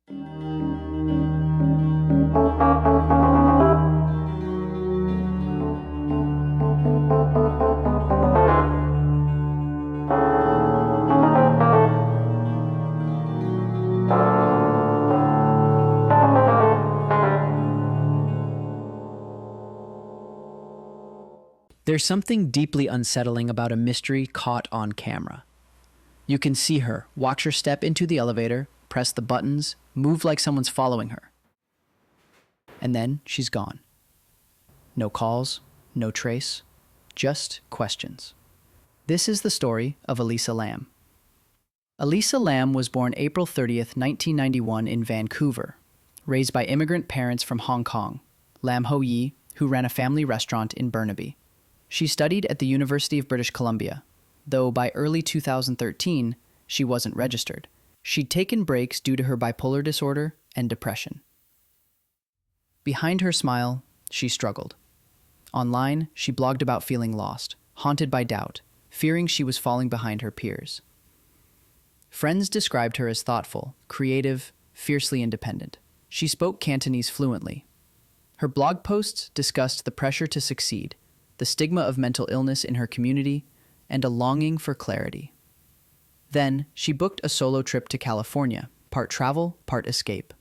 There's something deeply unsettling about a mystery caught on camera. You can see her, watch her step into the elevator, press the buttons, move like someone's following her. And then she's gone. No calls, no trace, just questions. This is the story of Elisa Lam. Elisa Lam was born April 30th, 1991 in Vancouver, raised by immigrant parents from Hong Kong, Lam Ho Yi, who ran a family restaurant in Burnaby. She studied at the University of British Columbia, though by early 2013, she wasn't registered. She'd taken breaks due to her bipolar disorder and depression. Behind her smile, she struggled. Online, she blogged about feeling lost, haunted by doubt, fearing she was falling behind her peers. Friends described her as thoughtful, creative, fiercely independent. She spoke Cantonese fluently. Her blog posts discussed the pressure to succeed, the stigma of mental illness in her community, and a longing for clarity. Then, she booked a solo trip to California, part travel, part escape.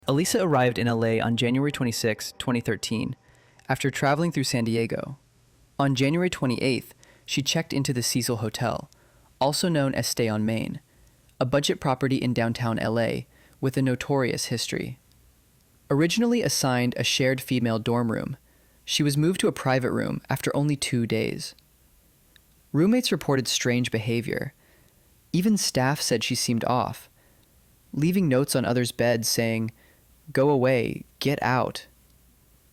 Elisa arrived in LA on January 26, 2013, after traveling through San Diego. On January 28th, she checked into the Cecil Hotel, also known as Stay on Main, a budget property in downtown LA with a notorious history. Originally assigned a shared female dorm room, she was moved to a private room after only 2 days. Roommates reported strange behavior. Even staff said she seemed off, leaving notes on others' beds saying, "Go away, get out."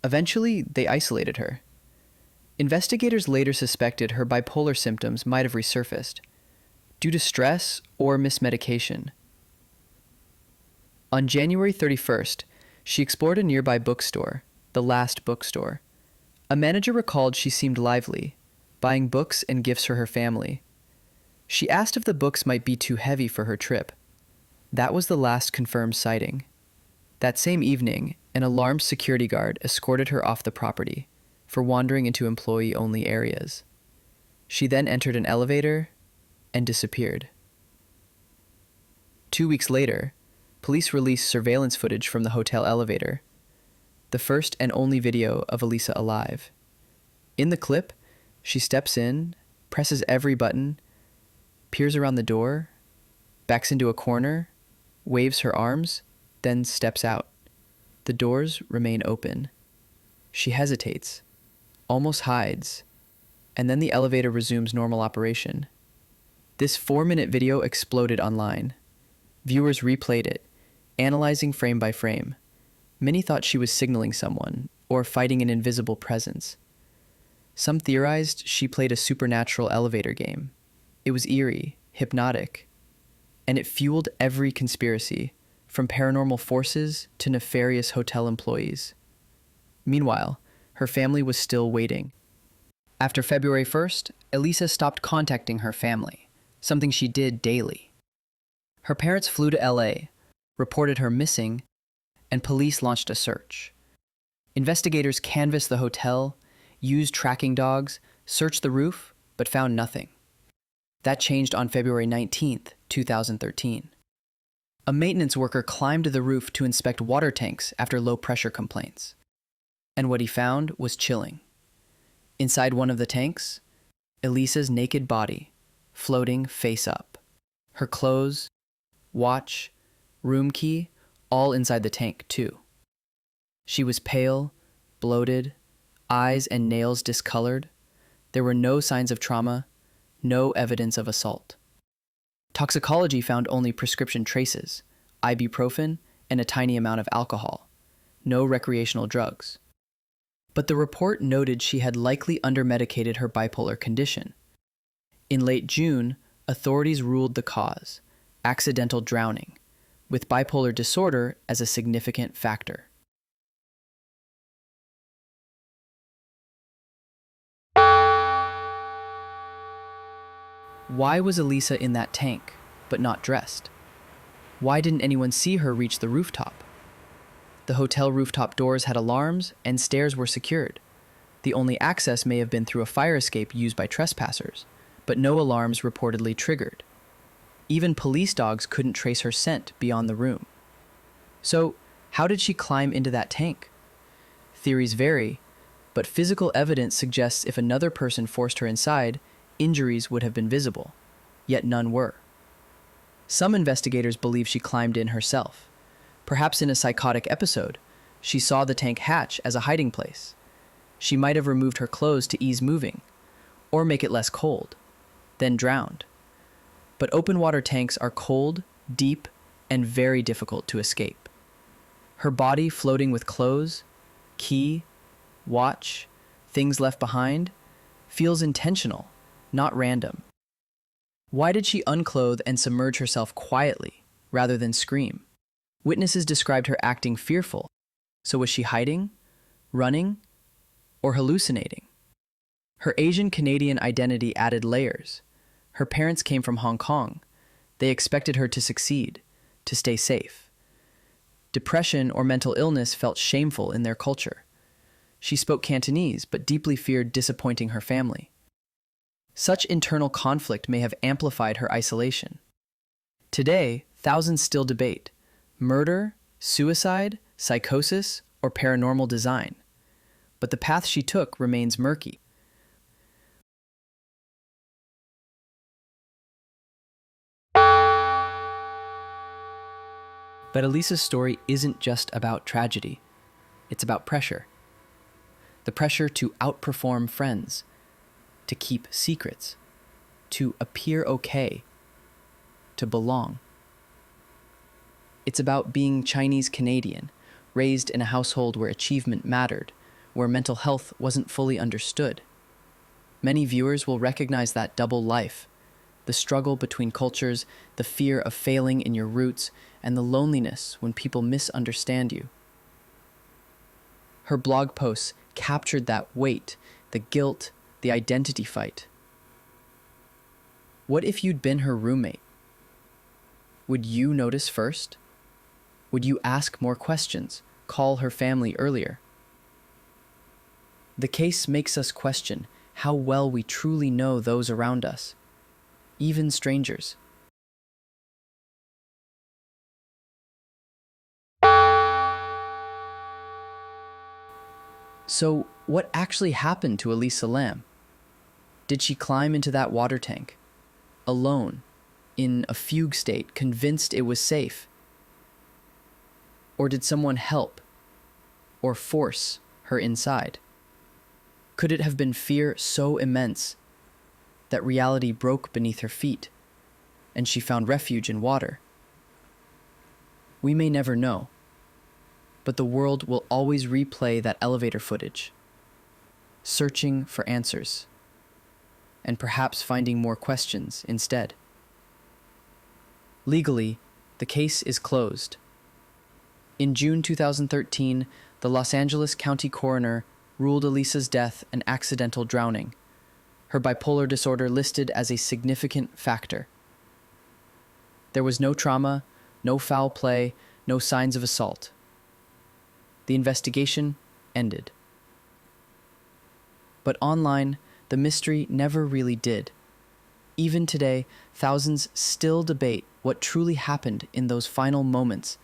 Eventually, they isolated her. Investigators later suspected her bipolar symptoms might have resurfaced, due to stress or mismedication. On January 31st, she explored a nearby bookstore, the Last Bookstore. A manager recalled she seemed lively, buying books and gifts for her family. She asked if the books might be too heavy for her trip. That was the last confirmed sighting. That same evening, an alarmed security guard escorted her off the property for wandering into employee-only areas. She then entered an elevator and disappeared. 2 weeks later, police released surveillance footage from the hotel elevator, the first and only video of Elisa alive. In the clip, she steps in, presses every button, peers around the door, backs into a corner, waves her arms, then steps out. The doors remain open. She hesitates, almost hides, and then the elevator resumes normal operation. This 4-minute video exploded online. Viewers replayed it, analyzing frame by frame. Many thought she was signaling someone or fighting an invisible presence. Some theorized she played a supernatural elevator game. It was eerie, hypnotic, and it fueled every conspiracy, from paranormal forces to nefarious hotel employees. Meanwhile, her family was still waiting. After February 1st, Elisa stopped contacting her family, something she did daily. Her parents flew to LA, reported her missing, and police launched a search. Investigators canvassed the hotel, used tracking dogs, searched the roof, but found nothing. That changed on February 19th, 2013. A maintenance worker climbed the roof to inspect water tanks after low-pressure complaints. And what he found was chilling. Inside one of the tanks, Elisa's naked body, floating face up. Her clothes, watch, room key, all inside the tank, too. She was pale, bloated, eyes and nails discolored. There were no signs of trauma, no evidence of assault. Toxicology found only prescription traces, ibuprofen, and a tiny amount of alcohol. No recreational drugs. But the report noted she had likely undermedicated her bipolar condition. In late June, authorities ruled the cause, accidental drowning, with bipolar disorder as a significant factor. Why was Elisa in that tank, but not dressed? Why didn't anyone see her reach the rooftop? The hotel rooftop doors had alarms and stairs were secured. The only access may have been through a fire escape used by trespassers, but no alarms reportedly triggered. Even police dogs couldn't trace her scent beyond the room. So, how did she climb into that tank? Theories vary, but physical evidence suggests if another person forced her inside, injuries would have been visible, yet none were. Some investigators believe she climbed in herself. Perhaps in a psychotic episode, she saw the tank hatch as a hiding place. She might have removed her clothes to ease moving, or make it less cold, then drowned. But open water tanks are cold, deep, and very difficult to escape. Her body floating with clothes, key, watch, things left behind, feels intentional, not random. Why did she unclothe and submerge herself quietly, rather than scream? Witnesses described her acting fearful. So was she hiding, running, or hallucinating? Her Asian Canadian identity added layers. Her parents came from Hong Kong. They expected her to succeed, to stay safe. Depression or mental illness felt shameful in their culture. She spoke Cantonese, but deeply feared disappointing her family. Such internal conflict may have amplified her isolation. Today, thousands still debate murder, suicide, psychosis, or paranormal design. But the path she took remains murky. But Elisa's story isn't just about tragedy. It's about pressure. The pressure to outperform friends, to keep secrets, to appear okay, to belong. It's about being Chinese Canadian, raised in a household where achievement mattered, where mental health wasn't fully understood. Many viewers will recognize that double life, the struggle between cultures, the fear of failing in your roots, and the loneliness when people misunderstand you. Her blog posts captured that weight, the guilt, the identity fight. What if you'd been her roommate? Would you notice first? Would you ask more questions, call her family earlier? The case makes us question how well we truly know those around us, even strangers. So, what actually happened to Elisa Lam? Did she climb into that water tank, alone, in a fugue state, convinced it was safe? Or did someone help or force her inside? Could it have been fear so immense that reality broke beneath her feet and she found refuge in water? We may never know, but the world will always replay that elevator footage, searching for answers, and perhaps finding more questions instead. Legally, the case is closed. In June 2013, the Los Angeles County coroner ruled Elisa's death an accidental drowning, her bipolar disorder listed as a significant factor. There was no trauma, no foul play, no signs of assault. The investigation ended. But online, the mystery never really did. Even today, thousands still debate what truly happened in those final moments